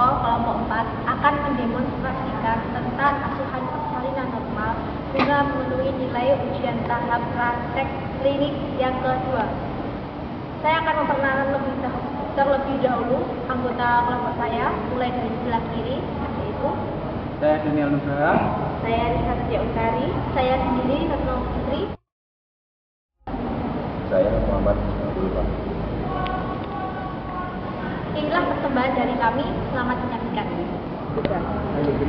kelompok 4 akan mendemonstrasikan tentang asuhan persalinan normal guna memenuhi nilai ujian tahap praktek klinik yang kedua. Saya akan memperkenalkan terlebih dahulu anggota kelompok saya, mulai dari sebelah kiri, yaitu saya Daniel Nugraha, saya Risa Kerja Utari, saya sendiri Retno Putri, saya Muhammad Abdul Pak. Inilah persembahan dari kami, selamat menyaksikan.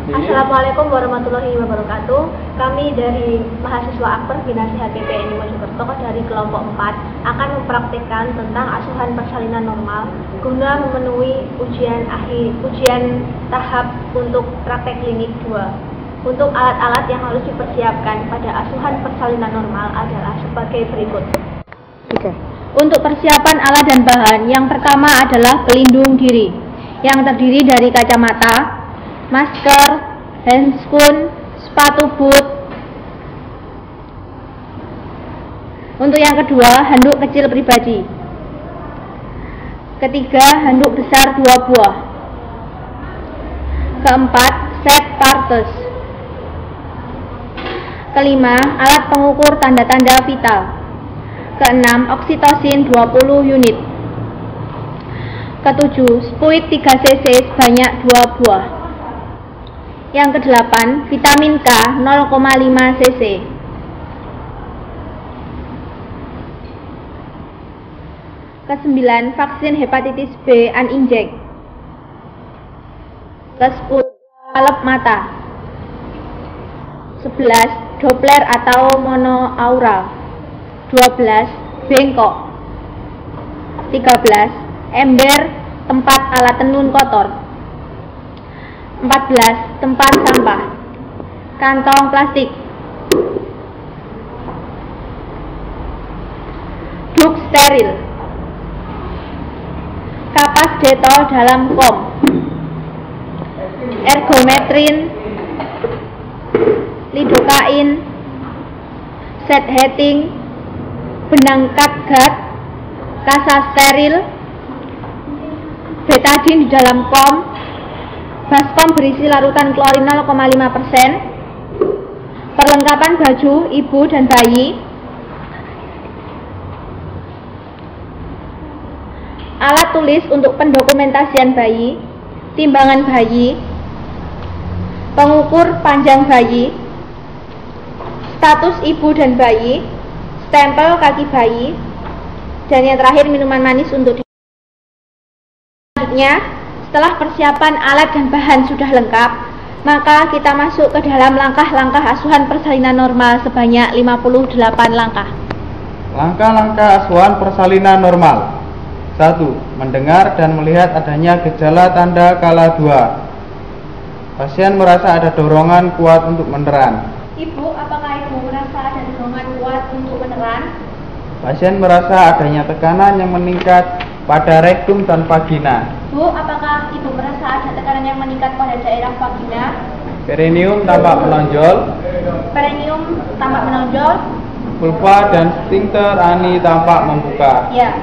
Assalamualaikum warahmatullahi wabarakatuh. Kami dari mahasiswa Akper Binasi HKPNI Mojokerto dari kelompok 4 akan mempraktikkan tentang asuhan persalinan normal guna memenuhi ujian tahap untuk praktek klinik 2. Untuk alat-alat yang harus dipersiapkan pada asuhan persalinan normal adalah sebagai berikut. Untuk persiapan alat dan bahan, yang pertama adalah pelindung diri yang terdiri dari kacamata, masker, handscoon, sepatu boot. Untuk yang kedua, handuk kecil pribadi. Ketiga, handuk besar 2 buah. Keempat, set partes. Kelima, alat pengukur tanda-tanda vital. Keenam, oksitosin 20 unit. Ketujuh, spuit 3 cc sebanyak 2 buah. Yang kedelapan, vitamin K 0,5 cc. Kesembilan, vaksin hepatitis B uninject. Ke-10, palep mata. 11, Doppler atau monoaural. 12, bengkok. 13, ember tempat alat tenun kotor. 14, tempat sampah. Kantong plastik. Duk steril. Kapas detol dalam kom. Ergometrin, lidokain, set heating, benang katgat, kasa steril, betadin di dalam kom, baskom berisi larutan klorin 0,5%, perlengkapan baju ibu dan bayi, alat tulis untuk pendokumentasian bayi, timbangan bayi, pengukur panjang bayi, status ibu dan bayi, stempel kaki bayi, dan yang terakhir minuman manis untuk selanjutnya. Setelah persiapan alat dan bahan sudah lengkap, maka kita masuk ke dalam langkah-langkah asuhan persalinan normal sebanyak 58 langkah. Langkah-langkah asuhan persalinan normal. 1. Mendengar dan melihat adanya gejala tanda kala 2. Pasien merasa ada dorongan kuat untuk meneran. Ibu, apakah ibu merasa ada dorongan kuat untuk meneran? Pasien merasa adanya tekanan yang meningkat pada rektum dan vagina. Bu, apakah ibu merasa ada tekanan yang meningkat pada daerah vagina? Perineum tampak menonjol. Perineum tampak menonjol. Vulva dan sphincter ani tampak membuka. Ya.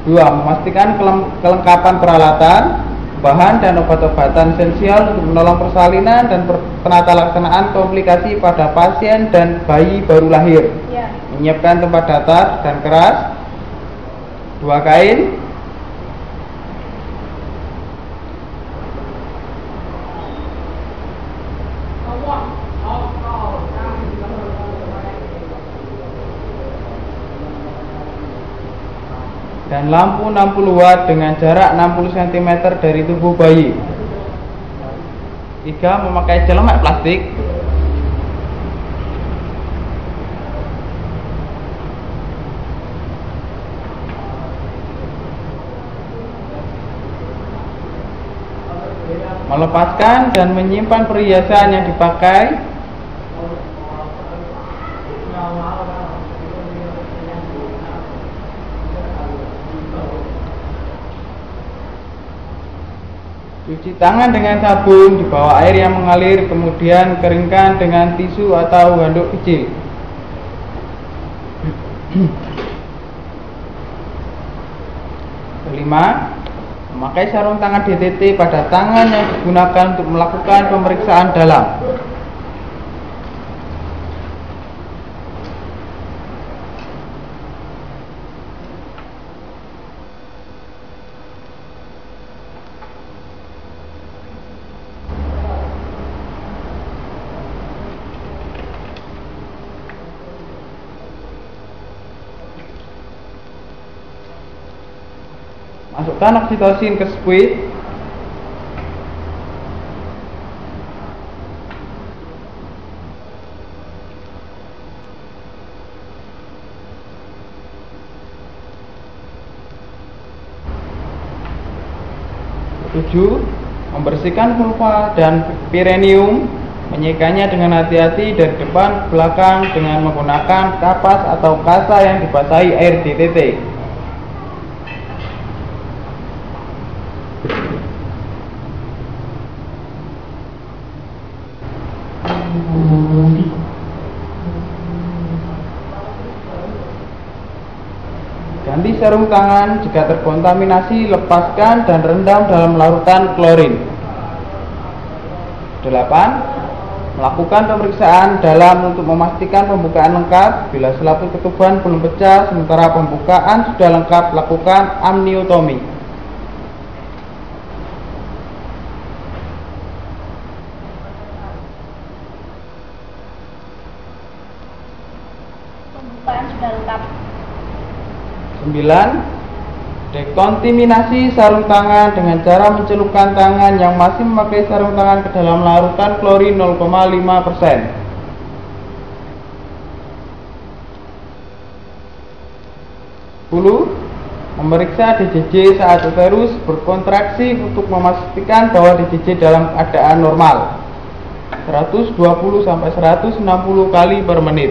2. Memastikan kelengkapan peralatan, bahan dan obat-obatan esensial untuk menolong persalinan dan penata laksanaan komplikasi pada pasien dan bayi baru lahir. Ya. Menyiapkan tempat datar dan keras, 2 kain, dan lampu 60 watt dengan jarak 60 cm dari tubuh bayi. 3. Memakai celemek plastik. 4. Melepaskan dan menyimpan perhiasan yang dipakai. 5. Cuci tangan dengan sabun di bawah air yang mengalir, kemudian keringkan dengan tisu atau handuk kecil. 5. Memakai sarung tangan DTT pada tangan yang digunakan untuk melakukan pemeriksaan dalam. Masukkan oksitosin ke squid. Tujuh, membersihkan vulva dan perineum, menyikanya dengan hati-hati dari depan ke belakang dengan menggunakan kapas atau kasa yang dibasahi air DTT. Ganti sarung tangan jika terkontaminasi, lepaskan dan rendam dalam larutan klorin. 8. Melakukan pemeriksaan dalam untuk memastikan pembukaan lengkap. Bila selaput ketuban belum pecah sementara pembukaan sudah lengkap, lakukan amniotomi. Pembukaan sudah lengkap. 9. Dekontaminasi sarung tangan dengan cara mencelupkan tangan yang masih memakai sarung tangan ke dalam larutan klorin 0,5%. 10. Memeriksa DJJ saat uterus berkontraksi untuk memastikan bahwa DJJ dalam keadaan normal 120 sampai 160 kali per menit.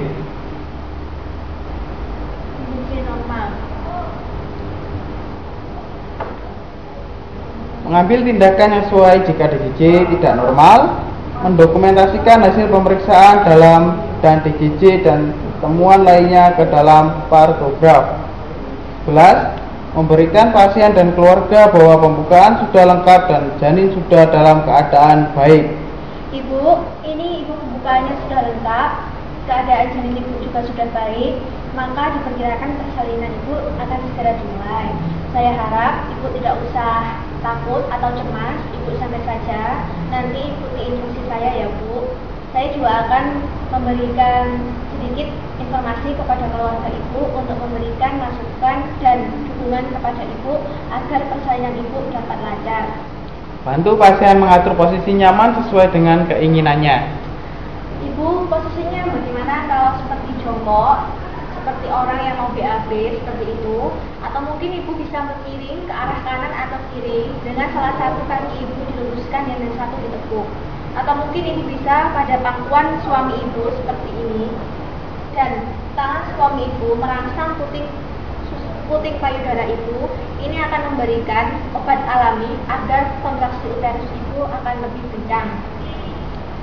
Mengambil tindakan yang sesuai jika DJJ tidak normal, mendokumentasikan hasil pemeriksaan dalam dan DJJ dan temuan lainnya ke dalam partograf. 11. Memberikan pasien dan keluarga bahwa pembukaan sudah lengkap dan janin sudah dalam keadaan baik. Ibu, ini ibu pembukaannya sudah lengkap, keadaan janin ibu juga sudah baik, maka diperkirakan persalinan ibu akan segera dimulai. Saya harap ibu tidak usah takut atau cemas, ibu santai saja. Nanti ikuti instruksi saya ya Bu. Saya juga akan memberikan sedikit informasi kepada keluarga ibu untuk memberikan masukan dan dukungan kepada ibu agar persalinan ibu dapat lancar. Bantu pasien mengatur posisi nyaman sesuai dengan keinginannya. Ibu, posisinya bagaimana kalau seperti jongkok, seperti orang yang mau BAB seperti itu, atau mungkin ibu bisa memiring ke arah kanan atau kiri dengan salah satu kaki ibu diluruskan dan yang satu ditekuk, atau mungkin ibu bisa pada pangkuan suami ibu seperti ini dan tangan suami ibu merangsang puting payudara ibu. Ini akan memberikan obat alami agar kontraksi uterus ibu akan lebih kencang.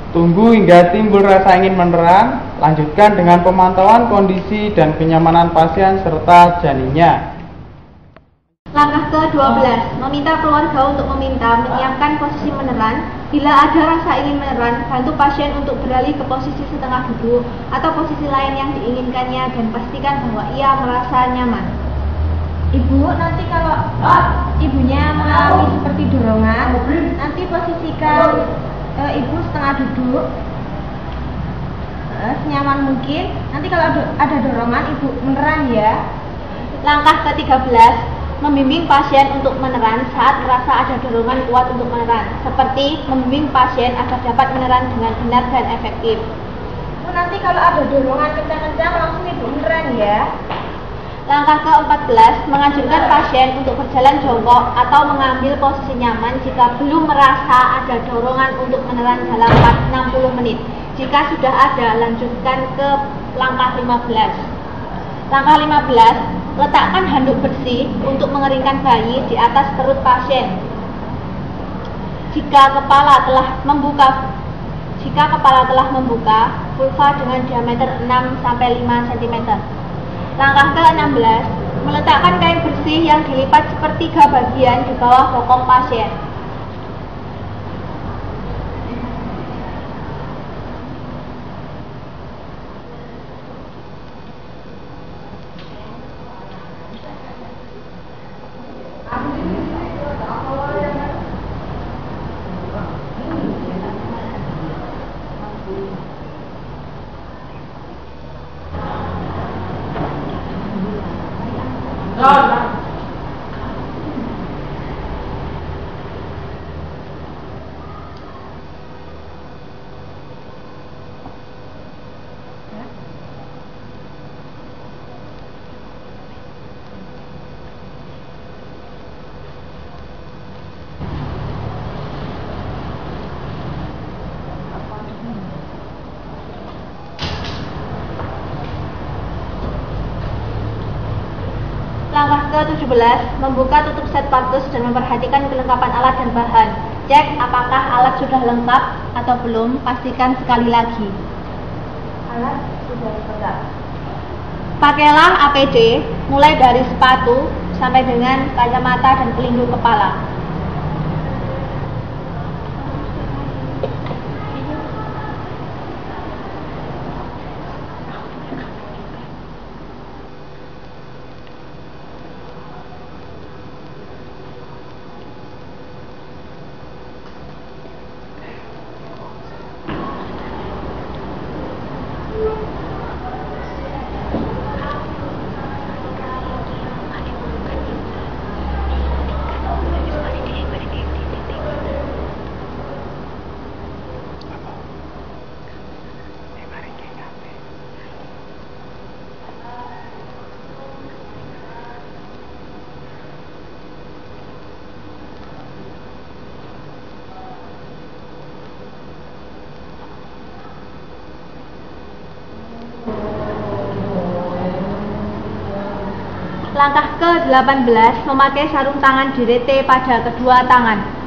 Tunggu hingga timbul rasa ingin menerang. Lanjutkan dengan pemantauan kondisi dan kenyamanan pasien serta janinnya. Langkah ke-12, meminta keluarga untuk menyiapkan posisi meneran. Bila ada rasa ingin meneran, bantu pasien untuk beralih ke posisi setengah duduk atau posisi lain yang diinginkannya dan pastikan bahwa ia merasa nyaman. Ibu, nanti kalau ibunya mengalami seperti dorongan, nanti posisikan ibu setengah duduk senyaman mungkin. Nanti kalau ada dorongan ibu meneran ya. Langkah ke-13, membimbing pasien untuk meneran saat merasa ada dorongan kuat untuk meneran, seperti membimbing pasien agar dapat meneran dengan benar dan efektif. Nanti kalau ada dorongan kencang-kencang langsung ibu meneran ya. Langkah ke-14, menganjurkan pasien untuk berjalan jongkok atau mengambil posisi nyaman jika belum merasa ada dorongan untuk meneran dalam 60 menit. Jika sudah ada, lanjutkan ke langkah 15. Langkah 15, letakkan handuk bersih untuk mengeringkan bayi di atas perut pasien. Jika kepala telah membuka, vulva dengan diameter 6-5 cm. Langkah ke-16, meletakkan kain bersih yang dilipat sepertiga bagian di bawah bokong pasien. Langkah ke-17, membuka tutup set partus dan memperhatikan kelengkapan alat dan bahan. Cek apakah alat sudah lengkap atau belum, pastikan sekali lagi. Alat sudah lengkap. Pakailah APD, mulai dari sepatu sampai dengan kacamata dan pelindung kepala. Langkah ke-18, memakai sarung tangan direte pada kedua tangan.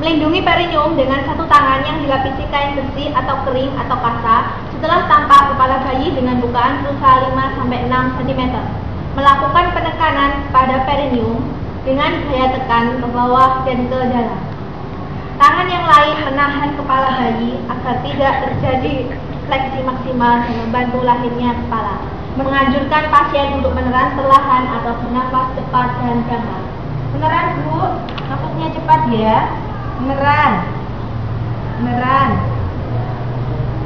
Melindungi perineum dengan satu tangan yang dilapisi kain bersih atau kering atau kasa setelah tampak kepala bayi dengan bukaan pulsa 5-6 cm. Melakukan penekanan pada perineum dengan gaya tekan ke bawah dan ke dalam. Tangan yang lain menahan kepala bayi agar tidak terjadi fleksi maksimal dan membantu lahirnya kepala. Menganjurkan pasien untuk meneran perlahan atau bernafas cepat dan jangka. Meneran Bu, nafasnya cepat ya. Meneran. Meneran.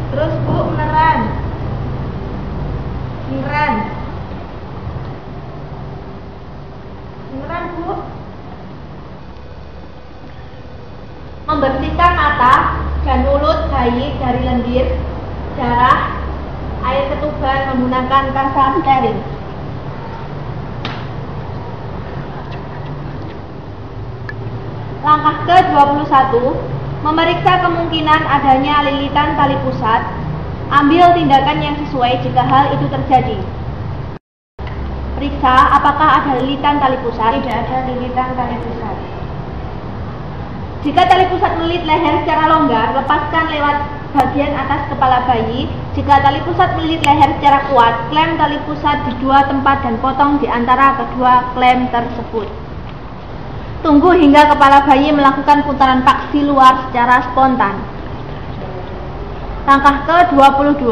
Terus Bu, meneran. Meneran. Meneran Bu. Membersihkan mata dan mulut bayi dari lendir, darah, air ketuban menggunakan kasa steril. Langkah ke-21, memeriksa kemungkinan adanya lilitan tali pusat. Ambil tindakan yang sesuai jika hal itu terjadi. Periksa apakah ada lilitan tali pusat. Tidak ada lilitan tali pusat. Jika tali pusat melilit leher secara longgar, lepaskan lewat bagian atas kepala bayi. Jika tali pusat melilit leher secara kuat, klem tali pusat di dua tempat dan potong di antara kedua klem tersebut. Tunggu hingga kepala bayi melakukan putaran paksi luar secara spontan. Langkah ke-22.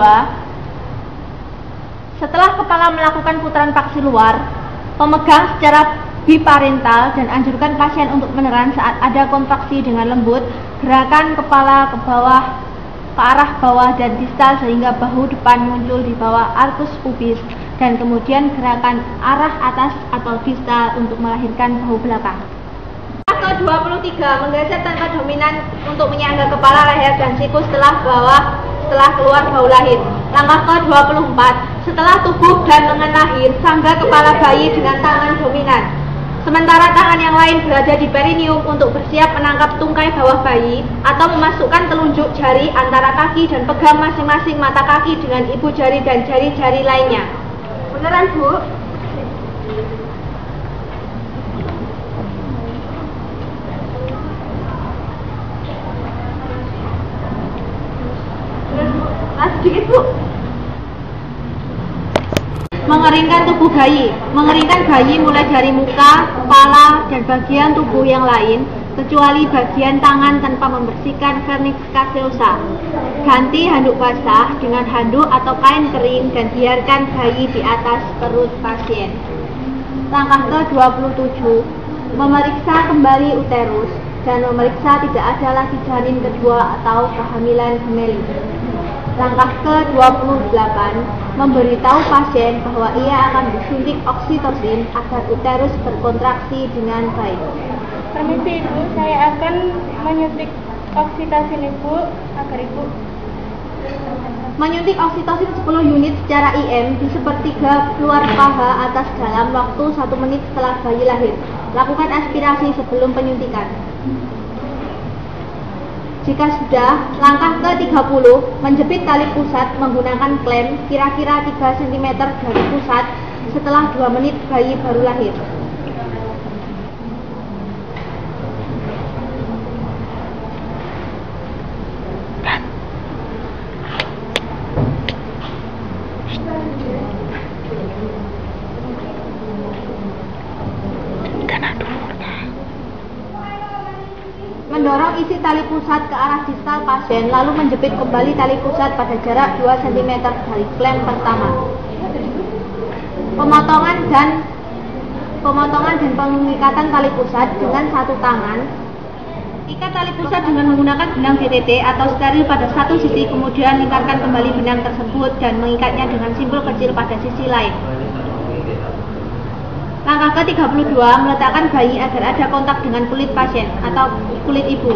Setelah kepala melakukan putaran paksi luar, pemegang secara biparental dan anjurkan pasien untuk meneran saat ada kontraksi dengan lembut. Gerakan kepala ke bawah, ke arah bawah dan distal sehingga bahu depan muncul di bawah arkus pubis, dan kemudian gerakan arah atas atau distal untuk melahirkan bahu belakang. Ke-23, menggeser tanpa dominan untuk menyangga kepala, leher, dan siku setelah keluar bahu lahir. Langkah ke-24, setelah tubuh dan lengan lahir, sangga kepala bayi dengan tangan dominan. Sementara tangan yang lain berada di perineum untuk bersiap menangkap tungkai bawah bayi atau memasukkan telunjuk jari antara kaki dan pegang masing-masing mata kaki dengan ibu jari dan jari-jari lainnya. Beneran, Bu? Sedikit, Bu. Mengeringkan tubuh bayi. Mengeringkan bayi mulai dari muka, kepala, dan bagian tubuh yang lain, kecuali bagian tangan tanpa membersihkan vernix caseosa. Ganti handuk basah dengan handuk atau kain kering dan biarkan bayi di atas perut pasien. Langkah ke-27, memeriksa kembali uterus dan memeriksa tidak ada lagi janin kedua atau kehamilan gemeli. Langkah ke-28, memberitahu pasien bahwa ia akan disuntik oksitosin agar uterus berkontraksi dengan baik. Permisi Ibu, saya akan menyuntik oksitosin Ibu agar Ibu menyuntik oksitosin 10 unit secara IM di sepertiga luar paha atas dalam waktu 1 menit setelah bayi lahir. Lakukan aspirasi sebelum penyuntikan. Jika sudah, langkah ke-30, menjepit tali pusat menggunakan klem kira-kira 3 cm dari pusat setelah 2 menit bayi baru lahir. Mendorong isi tali pusat ke arah distal pasien, lalu menjepit kembali tali pusat pada jarak 2 cm dari klem pertama. Pemotongan dan pengikatan tali pusat dengan satu tangan. Ikat tali pusat dengan menggunakan benang DTT atau steril pada satu sisi, kemudian lingkarkan kembali benang tersebut dan mengikatnya dengan simpul kecil pada sisi lain. Langkah ke-32, meletakkan bayi agar ada kontak dengan kulit pasien atau kulit ibu.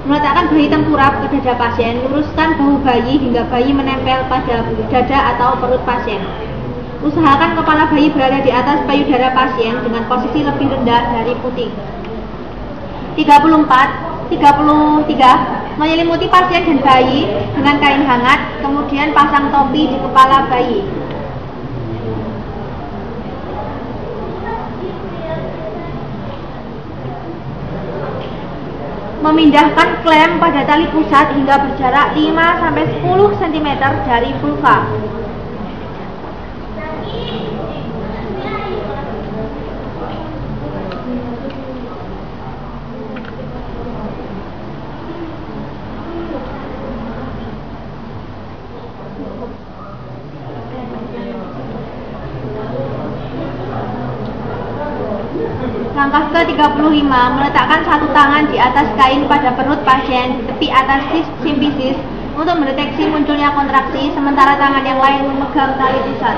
Meletakkan bayi tengkurap ke dada pasien, luruskan bahu bayi hingga bayi menempel pada dada atau perut pasien. Usahakan kepala bayi berada di atas payudara pasien dengan posisi lebih rendah dari puting. 33, menyelimuti pasien dan bayi dengan kain hangat, kemudian pasang topi di kepala bayi. Memindahkan klem pada tali pusat hingga berjarak 5-10 cm dari vulva. Langkah ke-35, meletakkan satu tangan di atas kain pada perut pasien, tepi atas simpisis untuk mendeteksi munculnya kontraksi, sementara tangan yang lain memegang tali pusat.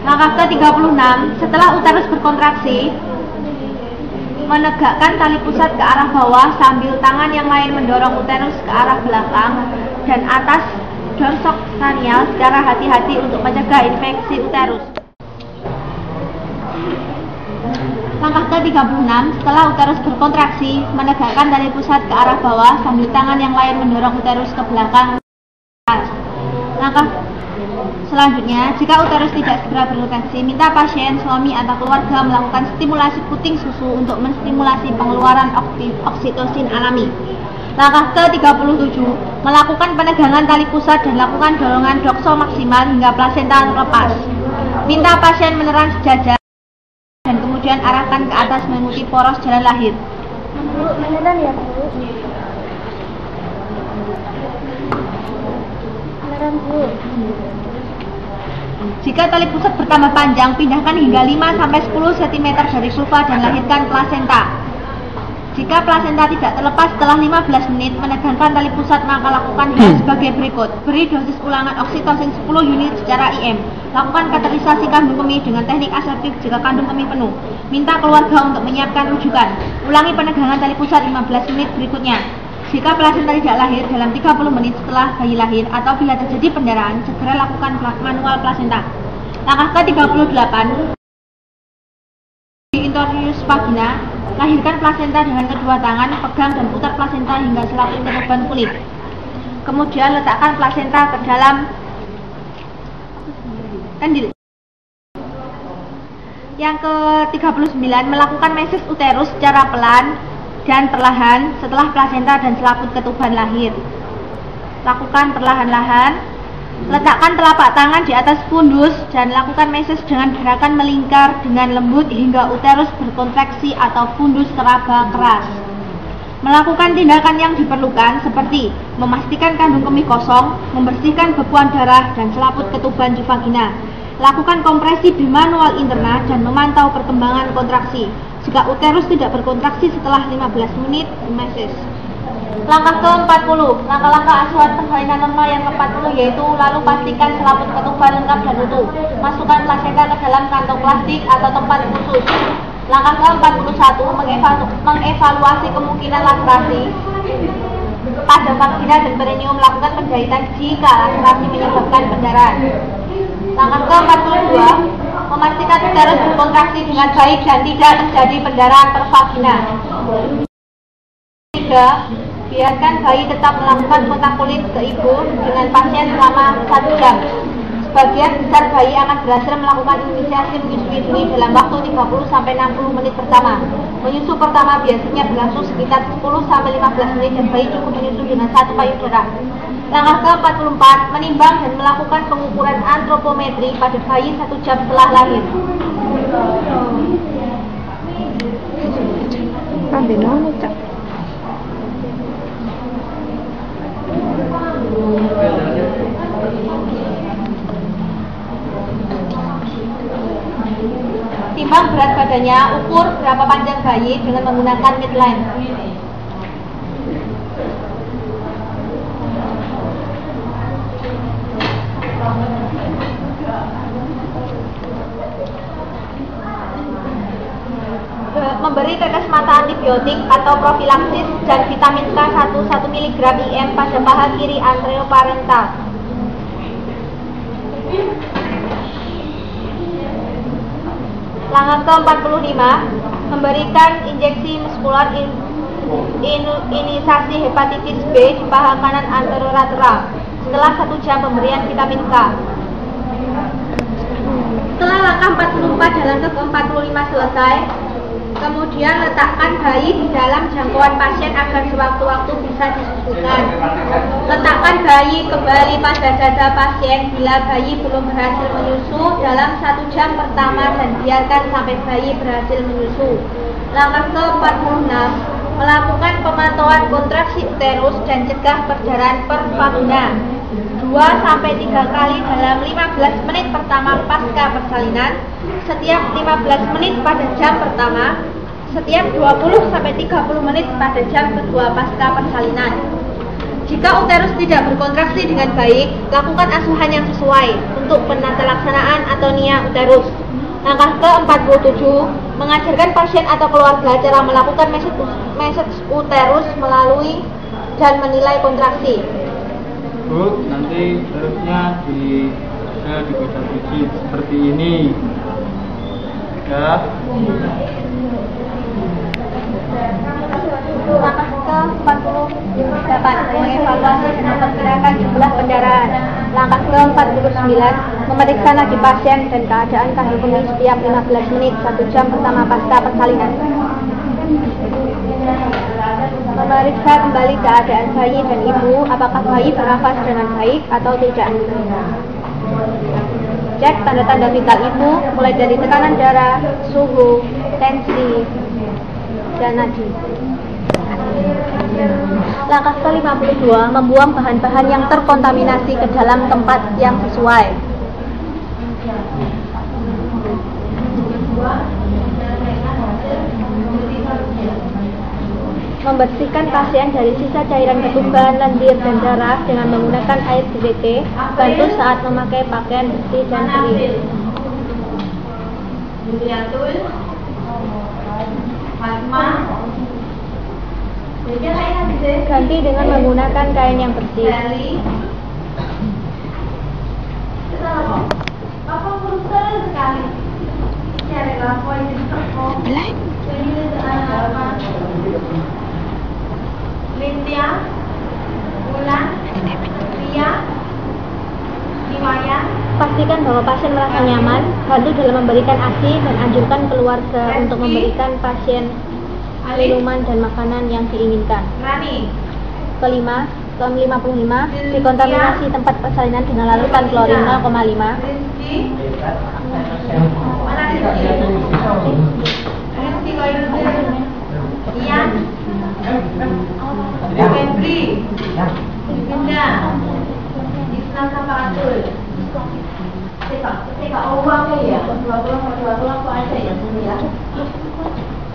Langkah ke-36, setelah uterus berkontraksi, menegakkan tali pusat ke arah bawah sambil tangan yang lain mendorong uterus ke arah belakang dan atas dorsokstanial secara hati-hati untuk mencegah infeksi uterus. Langkah ke-36, setelah uterus berkontraksi, menegakkan tali pusat ke arah bawah sambil tangan yang lain mendorong uterus ke belakang. Langkah Selanjutnya, jika uterus tidak segera berkontraksi, minta pasien, suami, atau keluarga melakukan stimulasi puting susu untuk menstimulasi pengeluaran oksitosin alami. Langkah ke-37, melakukan penegangan tali pusat dan lakukan dorongan dokso maksimal hingga plasenta lepas. Minta pasien menerang sejajar dan kemudian arahkan ke atas mengikuti poros jalan lahir. Bu, beneran ya, Bu? Beneran, Bu. Jika tali pusat bertambah panjang, pindahkan hingga 5-10 cm dari vulva dan lahirkan plasenta. Jika plasenta tidak terlepas setelah 15 menit, menegangkan tali pusat, maka lakukan hal sebagai berikut. Beri dosis ulangan oksitosin 10 unit secara IM. Lakukan kateterisasi kandung kemih dengan teknik aseptik jika kandung kemih penuh. Minta keluarga untuk menyiapkan rujukan. Ulangi penegangan tali pusat 15 menit berikutnya. Jika plasenta tidak lahir dalam 30 menit setelah bayi lahir atau bila terjadi pendarahan, segera lakukan manual plasenta. Langkah ke-38, di introduce vagina, lahirkan plasenta dengan kedua tangan, pegang dan putar plasenta hingga selaput ketuban kulit. Kemudian letakkan plasenta ke dalam kandil. Yang ke-39, melakukan meses uterus secara pelan dan perlahan setelah plasenta dan selaput ketuban lahir. Lakukan perlahan-lahan. Letakkan telapak tangan di atas fundus dan lakukan meses dengan gerakan melingkar dengan lembut hingga uterus berkontraksi atau fundus teraba keras. Melakukan tindakan yang diperlukan seperti memastikan kandung kemih kosong, membersihkan bekuan darah dan selaput ketuban di vagina. Lakukan kompresi bimanual interna dan memantau perkembangan kontraksi. Jika uterus tidak berkontraksi setelah 15 menit, meses. Langkah ke-40, langkah-langkah asuhan persalinan normal yang ke-40 yaitu lalu pastikan selaput ketuban lengkap dan utuh. Masukkan plasenta ke dalam kantong plastik atau tempat khusus. Langkah ke-41, mengevaluasi kemungkinan laserasi pada vagina dan perineum. Melakukan penjahitan jika laserasi menyebabkan pendarahan. Langkah ke-42, memastikan uterus berkontraksi dengan baik dan tidak terjadi pendarahan per vagina. 3. Biarkan bayi tetap melakukan kontak kulit ke ibu dengan pasien selama 1 jam. Sebagian besar bayi akan berhasil melakukan inisiasi menyusui dini dalam waktu 30-60 menit pertama. Menyusu pertama biasanya berlangsung sekitar 10-15 menit dan bayi cukup menyusu dengan 1 payudara. Langkah ke-44, menimbang dan melakukan pengukuran antropometri pada bayi 1 jam setelah lahir. Timbang berat badannya, ukur berapa panjang bayi dengan menggunakan midline. Memberi tetes mata antibiotik atau profilaksis dan vitamin K 1 mg IM pada paha kiri anteroparental. Langkah ke-45, memberikan injeksi muskular imunisasi hepatitis B di paha kanan anterolateral setelah 1 jam pemberian vitamin K. Setelah langkah 44 dan langkah ke-45 selesai, kemudian letakkan bayi di dalam jangkauan pasien agar sewaktu-waktu bisa disusukan. Letakkan bayi kembali pada dada pasien bila bayi belum berhasil menyusu dalam 1 jam pertama dan biarkan sampai bayi berhasil menyusu. Langkah ke-46, melakukan pemantauan kontraksi uterus dan cegah perdarahan per vagina 2-3 kali dalam 15 menit pertama pasca persalinan, setiap 15 menit pada jam pertama, setiap 20-30 menit pada jam kedua pasca persalinan. Jika uterus tidak berkontraksi dengan baik, lakukan asuhan yang sesuai untuk penata laksanaan atonia uterus. Langkah ke-47, mengajarkan pasien atau keluarga cara melakukan meses uterus melalui dan menilai kontraksi. Bu, nanti terusnya bisa dibaca biji seperti ini. Ya. Langkah ke-48, mengevaluasi dan memperkirakan jumlah pendarahan. Langkah ke-49, 29, memeriksa nadi pasien dan keadaan kandung kemih setiap 15 menit 1 jam pertama pasca persalinan. Memeriksa kembali keadaan bayi dan ibu, apakah bayi bernafas dengan baik atau tidak. Cek tanda-tanda vital ibu, mulai dari tekanan darah, suhu, tensi, dan nadi. Langkah ke-52, membuang bahan-bahan yang terkontaminasi ke dalam tempat yang sesuai. Membersihkan pasien dari sisa cairan ketuban, lendir, dan darah dengan menggunakan air DDT. Bantu saat memakai pakaian bersih dan kering. Ganti dengan menggunakan kain yang bersih. Lindia, Wulan, Ria, Iwayan. Pastikan bahwa pasien merasa nyaman. Bantu dalam memberikan ASI dan anjurkan keluarga untuk memberikan pasien minuman dan makanan yang diinginkan. Rani, ke-55, dikontaminasi tempat persalinan dengan larutan klorin 0,5. Rizky, mana Rizky? Rizky Koyudin, Ian, Febri, Linda, Islam Saparatul. Teka uangnya ya, dua aku aja ya, ya.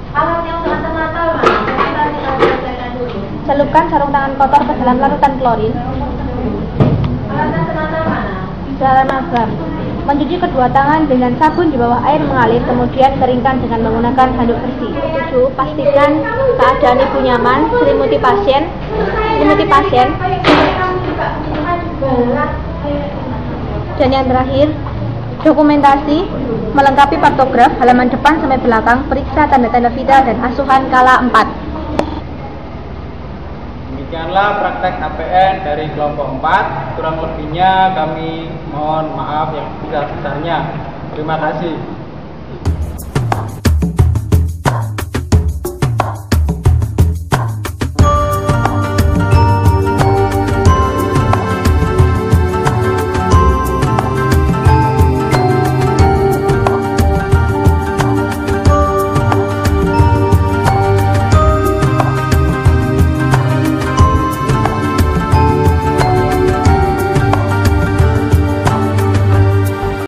Alatnya untuk antenatal mana? Kita dikasih dulu. Celupkan sarung tangan kotor ke dalam larutan klorin. Alat antenatal mana? Cara magang. Mencuci kedua tangan dengan sabun di bawah air mengalir, kemudian keringkan dengan menggunakan handuk bersih. 7. Pastikan keadaan ibu nyaman. Selimuti pasien. Dan yang terakhir, dokumentasi melengkapi partograf halaman depan sampai belakang, periksa tanda-tanda vital dan asuhan kala 4. Demikianlah praktek APN dari kelompok 4. Kurang lebihnya kami mohon maaf yang sebesar-besarnya. Terima kasih.